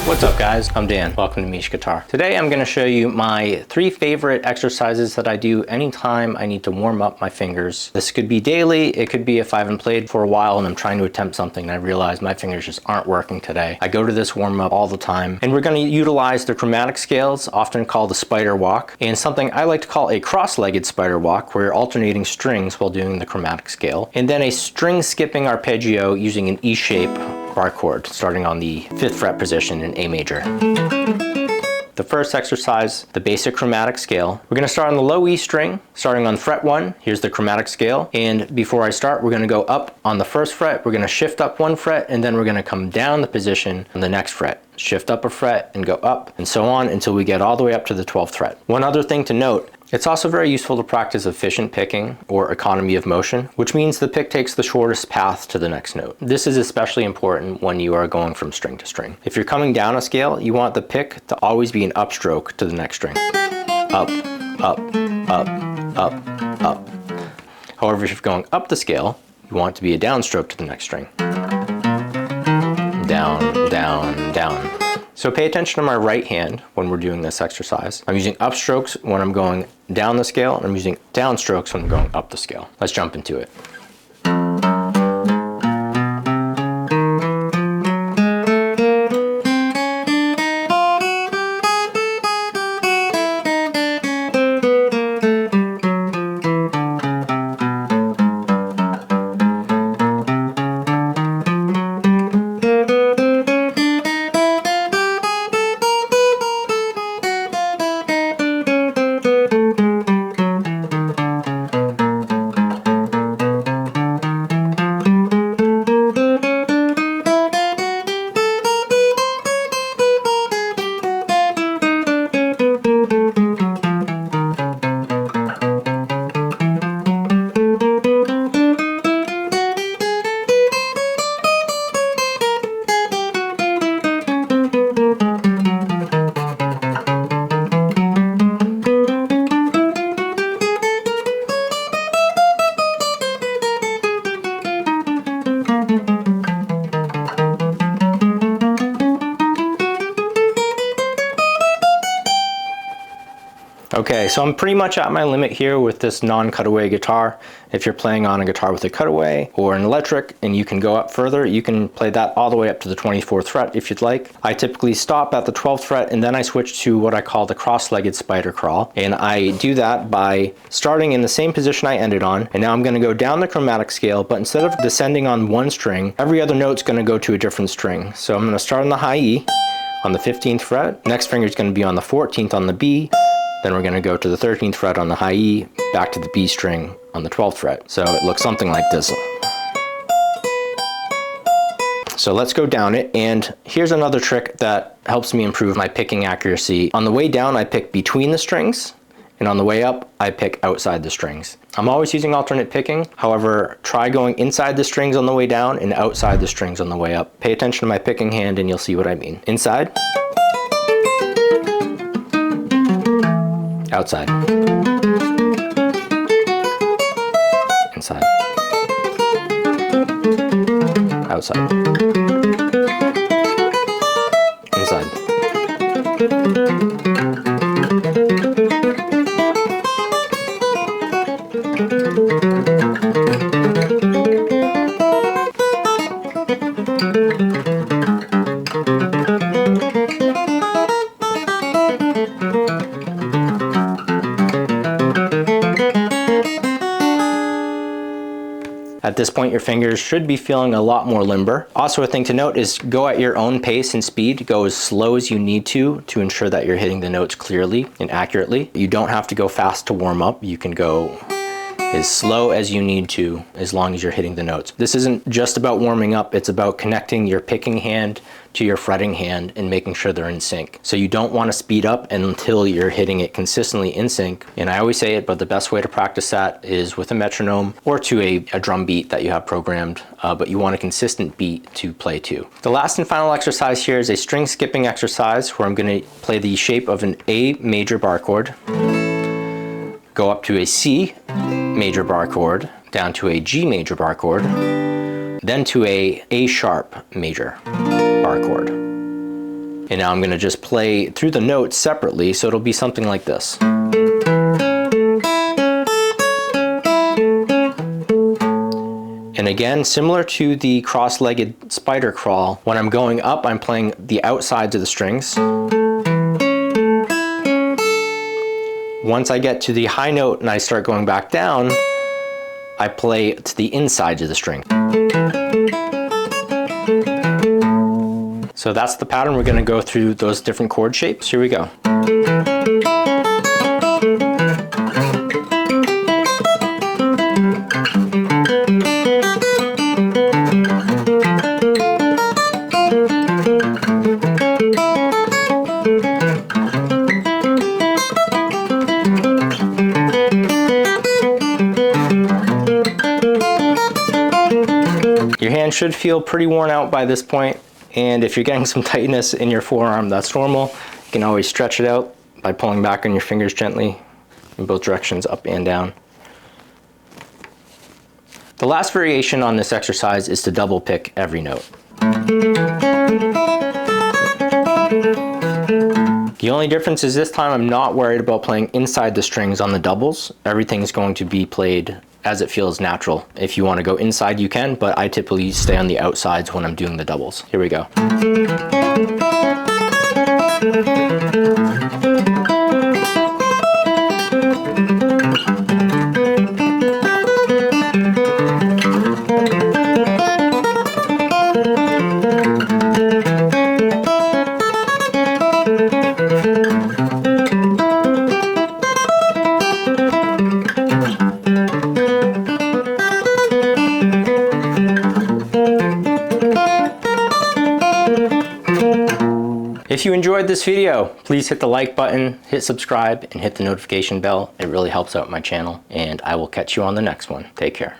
What's up guys, I'm Dan, welcome to Mish Guitar. Today I'm going to show you my 3 favorite exercises that I do anytime I need to warm up my fingers. This could be daily, it could be if I haven't played for a while and I'm trying to attempt something and I realize my fingers just aren't working today. I go to this warm up all the time, and we're going to utilize the chromatic scales, often called the spider walk, and something I like to call a cross-legged spider walk where you're alternating strings while doing the chromatic scale, and then a string skipping arpeggio using an E shape bar chord starting on the 5th fret position in A major. The first exercise, the basic chromatic scale. We're going to start on the low E string, starting on fret 1. Here's the chromatic scale, and before I start, we're going to go up on the 1st fret, we're going to shift up 1 fret, and then we're going to come down the position on the next fret. Shift up a fret and go up, and so on until we get all the way up to the 12th fret. One other thing to note, it's also very useful to practice efficient picking or economy of motion, which means the pick takes the shortest path to the next note. This is especially important when you are going from string to string. If you're coming down a scale, you want the pick to always be an upstroke to the next string. Up, up, up, up, up. However, if you're going up the scale, you want it to be a downstroke to the next string. Down, down, down. So pay attention to my right hand when we're doing this exercise. I'm using upstrokes when I'm going down the scale, and I'm using downstrokes when I'm going up the scale. Let's jump into it. Okay, so I'm pretty much at my limit here with this non-cutaway guitar. If you're playing on a guitar with a cutaway or an electric and you can go up further, you can play that all the way up to the 24th fret if you'd like. I typically stop at the 12th fret and then I switch to what I call the cross-legged spider crawl. And I do that by starting in the same position I ended on, and now I'm going to go down the chromatic scale, but instead of descending on one string, every other note's going to go to a different string. So I'm going to start on the high E on the 15th fret, next finger is going to be on the 14th on the B, then we're going to go to the 13th fret on the high E, back to the B string on the 12th fret. So it looks something like this. So let's go down it, and here's another trick that helps me improve my picking accuracy. On the way down, I pick between the strings, and on the way up, I pick outside the strings. I'm always using alternate picking. However, try going inside the strings on the way down and outside the strings on the way up. Pay attention to my picking hand and you'll see what I mean. Inside. Outside. Inside. Outside. Inside. At this point, your fingers should be feeling a lot more limber. Also, a thing to note is go at your own pace and speed. Go as slow as you need to ensure that you're hitting the notes clearly and accurately. You don't have to go fast to warm up. You can go as slow as you need to, as long as you're hitting the notes. This isn't just about warming up, it's about connecting your picking hand to your fretting hand and making sure they're in sync. So you don't want to speed up until you're hitting it consistently in sync. And I always say it, but the best way to practice that is with a metronome or to a drum beat that you have programmed, but you want a consistent beat to play to. The last and final exercise here is a string skipping exercise where I'm going to play the shape of an A major bar chord, go up to a C major bar chord, down to a G major bar chord, then to A sharp major bar chord. And now I'm going to just play through the notes separately, so it'll be something like this. And again, similar to the cross-legged spider crawl, when I'm going up, I'm playing the outsides of the strings. Once I get to the high note and I start going back down, I play to the insides of the string. So that's the pattern. We're going to go through those different chord shapes. Here we go. Your hand should feel pretty worn out by this point, and if you're getting some tightness in your forearm, that's normal. You can always stretch it out by pulling back on your fingers gently in both directions, up and down. The last variation on this exercise is to double pick every note. The only difference is this time I'm not worried about playing inside the strings on the doubles. Everything's going to be played as it feels natural. If you want to go inside, you can, but I typically stay on the outsides when I'm doing the doubles. Here we go. If you enjoyed this video, please hit the like button, hit subscribe, and hit the notification bell. It really helps out my channel, and I will catch you on the next one. Take care.